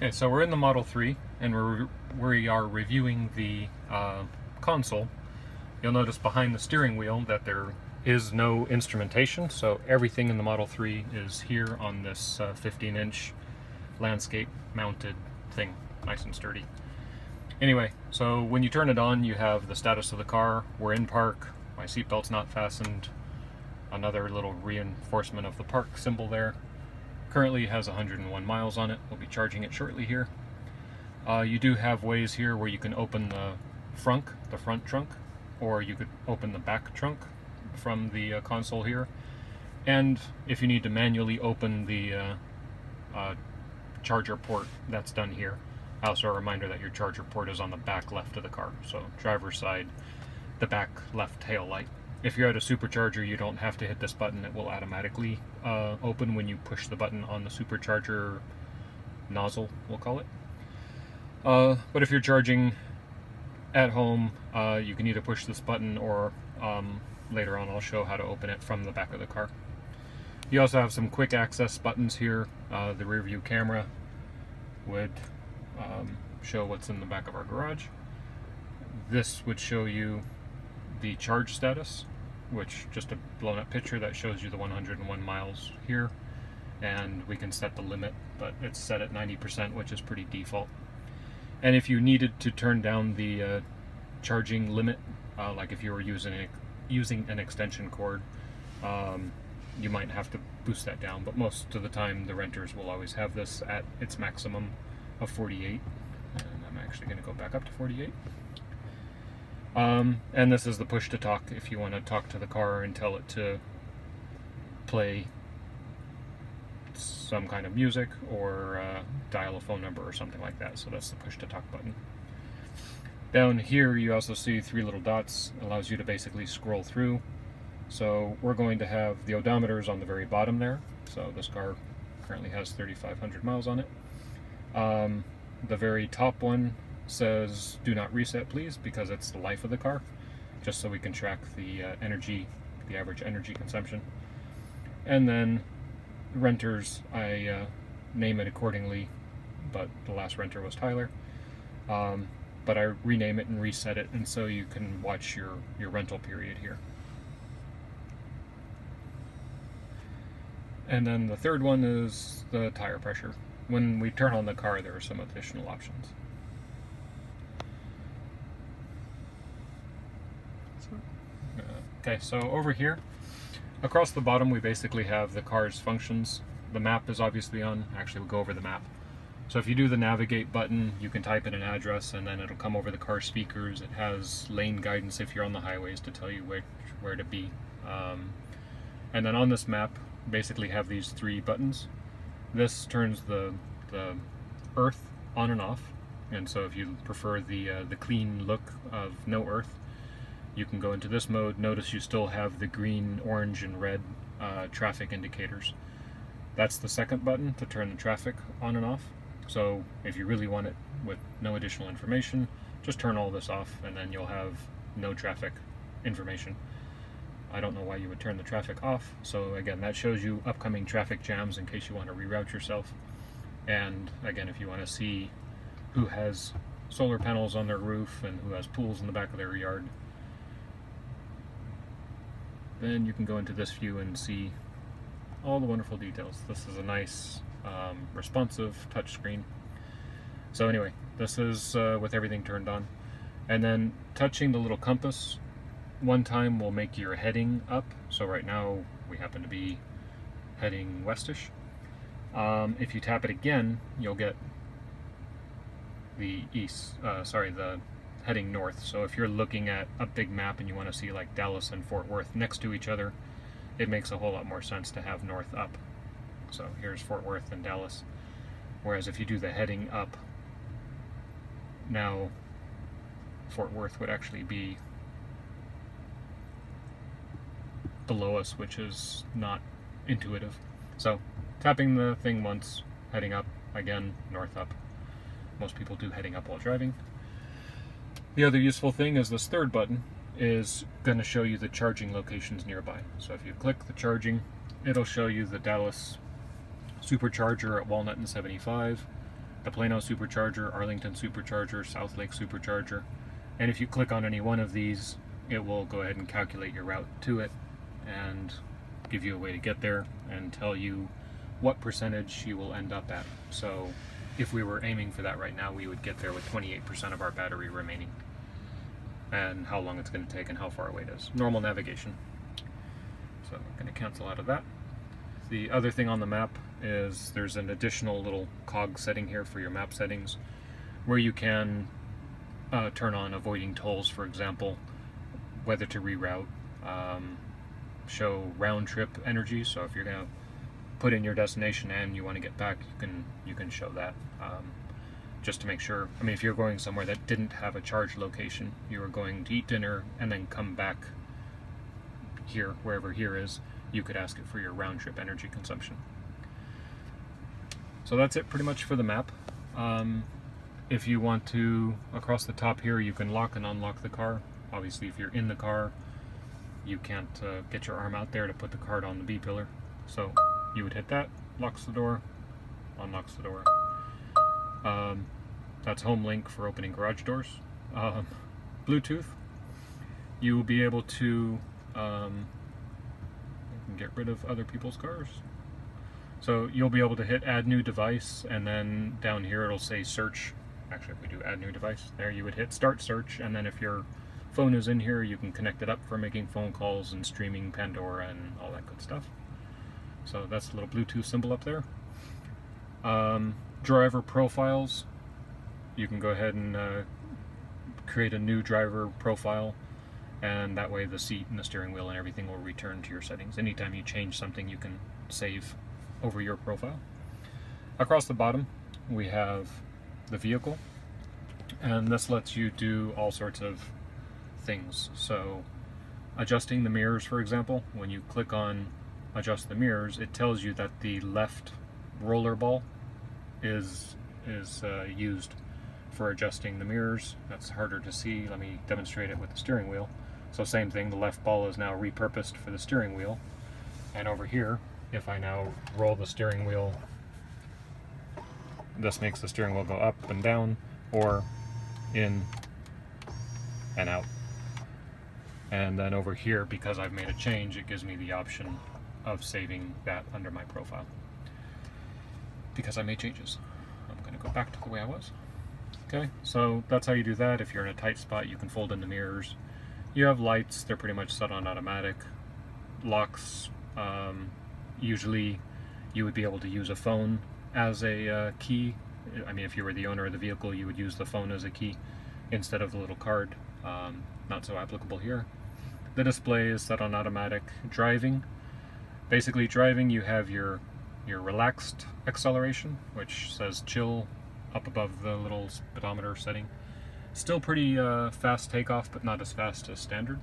Okay, so we're in the Model 3 and we are reviewing the console. You'll notice behind the steering wheel that there is no instrumentation, so everything in the Model 3 is here on this 15-inch landscape mounted thing, nice and sturdy. Anyway, so when you turn it on, you have the status of the car. We're in park, my seatbelt's not fastened, another little reinforcement of the park symbol there. Currently has 101 miles on it. We'll be charging it shortly here. You do have ways here where you can open the front trunk, or you could open the back trunk from the console here. And if you need to manually open the charger port, that's done here. Also a reminder that your charger port is on the back left of the car, so driver's side, the back left tail light. If you're at a supercharger, you don't have to hit this button. It will automatically open when you push the button on the supercharger nozzle, we'll call it. But if you're charging at home, you can either push this button or later on I'll show how to open it from the back of the car. You also have some quick access buttons here. The rear view camera would show what's in the back of our garage. This would show you the charge status, which just a blown up picture that shows you the 101 miles here, and we can set the limit, but it's set at 90%, which is pretty default. And if you needed to turn down the charging limit, like if you were using an extension cord, you might have to boost that down, but most of the time the renters will always have this at its maximum of 48, and I'm actually going to go back up to 48. And this is the push to talk if you want to talk to the car and tell it to play some kind of music or dial a phone number or something like that. So that's the push to talk button. Down here you also see three little dots. It allows you to basically scroll through. So we're going to have the odometers on the very bottom there. So this car currently has 3,500 miles on it. The very top one says do not reset please, because it's the life of the car, just so we can track the average energy consumption. And then renters, I name it accordingly, but the last renter was Tyler, but I rename it and reset it, and so you can watch your rental period here. And then the third one is the tire pressure. When we turn on the car, there are some additional options. Okay, so over here, across the bottom, we basically have the car's functions. The map is obviously on. Actually, we'll go over the map. So if you do the navigate button, you can type in an address and then it'll come over the car speakers. It has lane guidance if you're on the highways to tell you where to be. And then on this map, basically have these three buttons. This turns the earth on and off. And so if you prefer the clean look of no earth, you can go into this mode. Notice you still have the green, orange, and red traffic indicators. That's the second button to turn the traffic on and off. So if you really want it with no additional information, just turn all this off and then you'll have no traffic information. I don't know why you would turn the traffic off. So again, that shows you upcoming traffic jams in case you want to reroute yourself. And again, if you want to see who has solar panels on their roof and who has pools in the back of their yard, then you can go into this view and see all the wonderful details. This is a nice responsive touchscreen. So anyway, this is with everything turned on. And then touching the little compass one time will make your heading up. So right now we happen to be heading westish. If you tap it again, you'll get the the heading north. So if you're looking at a big map and you want to see like Dallas and Fort Worth next to each other, it makes a whole lot more sense to have north up. So here's Fort Worth and Dallas. Whereas if you do the heading up, now Fort Worth would actually be below us, which is not intuitive. So tapping the thing once, heading up, again, north up. Most people do heading up while driving. The other useful thing is this third button is going to show you the charging locations nearby. So if you click the charging, it'll show you the Dallas supercharger at Walnut and 75, the Plano Supercharger, Arlington Supercharger, South Lake Supercharger. And if you click on any one of these, it will go ahead and calculate your route to it and give you a way to get there and tell you what percentage you will end up at. So if we were aiming for that right now, we would get there with 28% of our battery remaining, and how long it's going to take and how far away it is. Normal navigation. So I'm going to cancel out of that. The other thing on the map is there's an additional little cog setting here for your map settings where you can turn on avoiding tolls, for example, whether to reroute, show round trip energy. So if you're going to put in your destination and you want to get back, you can show that, just to make sure. I mean, if you're going somewhere that didn't have a charge location, you were going to eat dinner and then come back here, wherever here is, you could ask it for your round trip energy consumption. So that's it pretty much for the map. If you want to, across the top here, you can lock and unlock the car. Obviously, if you're in the car, you can't get your arm out there to put the card on the B pillar. So you would hit that, locks the door, unlocks the door. That's home link for opening garage doors. Bluetooth, you will be able to get rid of other people's cars. So you'll be able to hit add new device, and then down here it'll say search. Actually, if we do add new device, there you would hit start search, and then if your phone is in here, you can connect it up for making phone calls and streaming Pandora and all that good stuff. So that's a little Bluetooth symbol up there. Driver profiles, you can go ahead and create a new driver profile, and that way the seat and the steering wheel and everything will return to your settings. Anytime you change something, you can save over your profile. Across the bottom, we have the vehicle, and this lets you do all sorts of things. So adjusting the mirrors, for example, when you click on adjust the mirrors, it tells you that the left roller ball is used for adjusting the mirrors. That's harder to see. Let me demonstrate it with the steering wheel. So same thing, the left ball is now repurposed for the steering wheel. And over here, if I now roll the steering wheel, this makes the steering wheel go up and down, or in and out. And then over here, because I've made a change, it gives me the option of saving that under my profile, because I made changes. I'm going to go back to the way I was. Okay, so that's how you do that. If you're in a tight spot, you can fold in the mirrors. You have lights, they're pretty much set on automatic. Locks, usually you would be able to use a phone as a key. I mean, if you were the owner of the vehicle, you would use the phone as a key instead of the little card. Not so applicable here. The display is set on automatic. Driving, basically driving, you have your relaxed acceleration, which says chill up above the little speedometer setting. Still pretty fast takeoff, but not as fast as standard.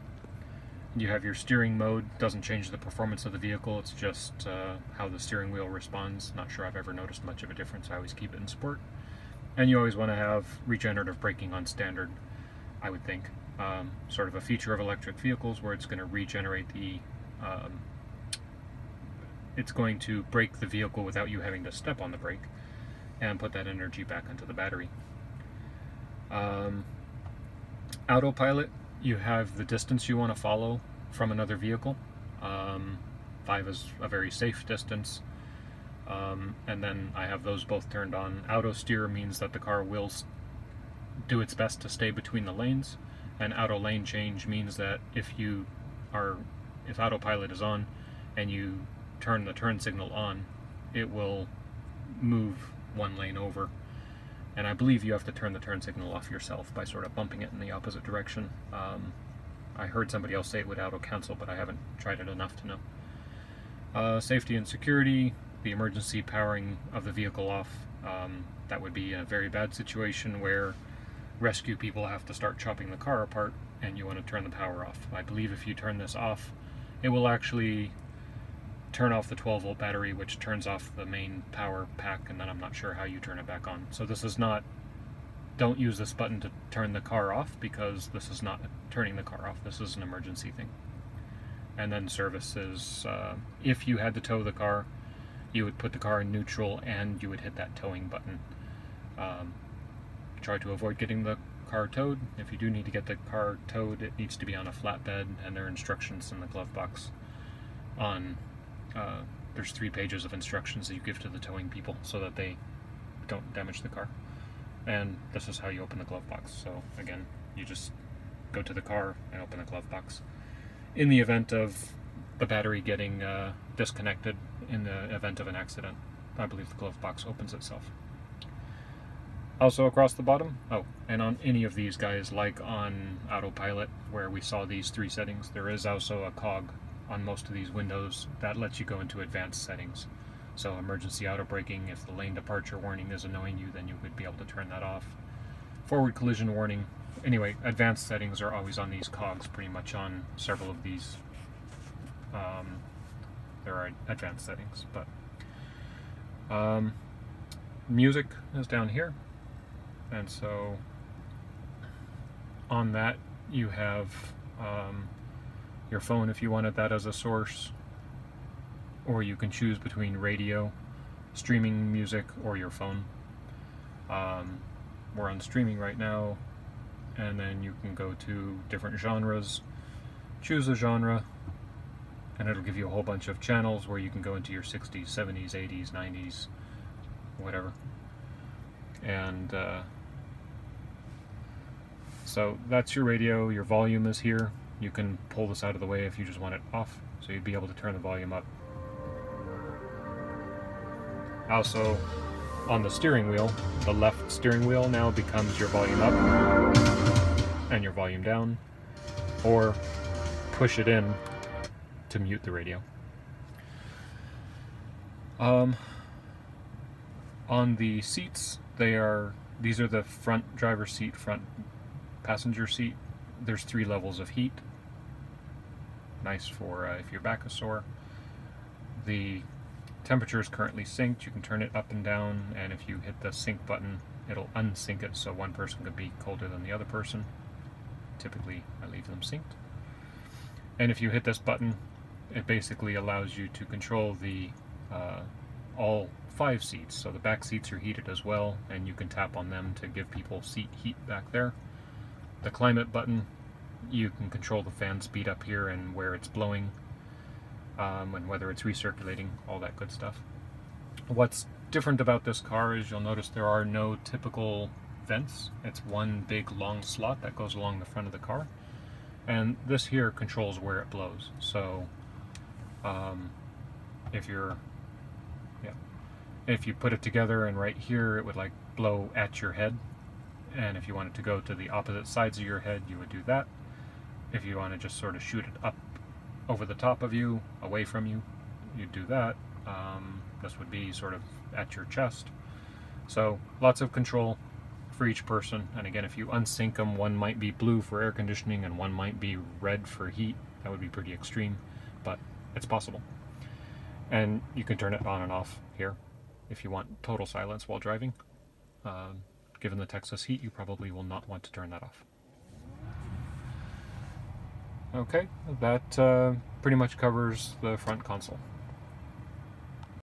You have your steering mode, doesn't change the performance of the vehicle, it's just how the steering wheel responds. Not sure I've ever noticed much of a difference. I always keep it in sport. And you always want to have regenerative braking on standard, I would think. Sort of a feature of electric vehicles where it's going to regenerate the it's going to brake the vehicle without you having to step on the brake and put that energy back into the battery. Autopilot, you have the distance you want to follow from another vehicle. 5 is a very safe distance. And then I have those both turned on. Auto steer means that the car will do its best to stay between the lanes. And auto lane change means that if autopilot is on and you turn the turn signal on, it will move one lane over. And I believe you have to turn the turn signal off yourself by sort of bumping it in the opposite direction. I heard somebody else say it would auto cancel, but I haven't tried it enough to know. Safety and security, the emergency powering of the vehicle off. That would be a very bad situation where rescue people have to start chopping the car apart and you want to turn the power off. I believe if you turn this off, it will actually turn off the 12-volt battery, which turns off the main power pack, and then I'm not sure how you turn it back on. So this is not, don't use this button to turn the car off, because this is not turning the car off. This is an emergency thing. And then services, if you had to tow the car, you would put the car in neutral and you would hit that towing button. Try to avoid getting the car towed. If you do need to get the car towed, it needs to be on a flatbed, and there are instructions in the glove box on there's 3 pages of instructions that you give to the towing people so that they don't damage the car. And this is how you open the glove box. So again, you just go to the car and open the glove box. In the event of the battery getting disconnected, in the event of an accident, I believe the glove box opens itself. Also across the bottom, and on any of these guys, like on Autopilot, where we saw these 3 settings, there is also a cog on most of these windows that lets you go into advanced settings. So emergency auto braking, if the lane departure warning is annoying you, then you would be able to turn that off. Forward collision warning. Anyway, advanced settings are always on these cogs, pretty much on several of these. There are advanced settings, but music is down here. And so on that you have your phone if you wanted that as a source, or you can choose between radio, streaming music, or your phone. We're on streaming right now, and then you can go to different genres, choose a genre, and it'll give you a whole bunch of channels where you can go into your 60s, 70s, 80s, 90s, whatever. And so that's your radio. Your volume is here. You can pull this out of the way if you just want it off, so you'd be able to turn the volume up. Also, on the steering wheel, the left steering wheel now becomes your volume up and your volume down, or push it in to mute the radio. On the seats, these are the front driver's seat, front passenger seat. There's 3 levels of heat. Nice for if your back is sore. The temperature is currently synced. You can turn it up and down, and if you hit the sync button, it'll unsync it, so one person could be colder than the other person. Typically, I leave them synced. And if you hit this button, it basically allows you to control the all 5 seats. So the back seats are heated as well, and you can tap on them to give people seat heat back there. The climate button, you can control the fan speed up here and where it's blowing, and whether it's recirculating, all that good stuff. What's different about this car is you'll notice there are no typical vents. It's one big long slot that goes along the front of the car, and this here controls where it blows. So if you put it together, and right here it would like blow at your head, and if you wanted to go to the opposite sides of your head, you would do that. If you want to just sort of shoot it up over the top of you, away from you, you'd do that. This would be sort of at your chest. So lots of control for each person. And again, if you unsync them, one might be blue for air conditioning and one might be red for heat. That would be pretty extreme, but it's possible. And you can turn it on and off here if you want total silence while driving. Given the Texas heat, you probably will not want to turn that off. Okay, that pretty much covers the front console.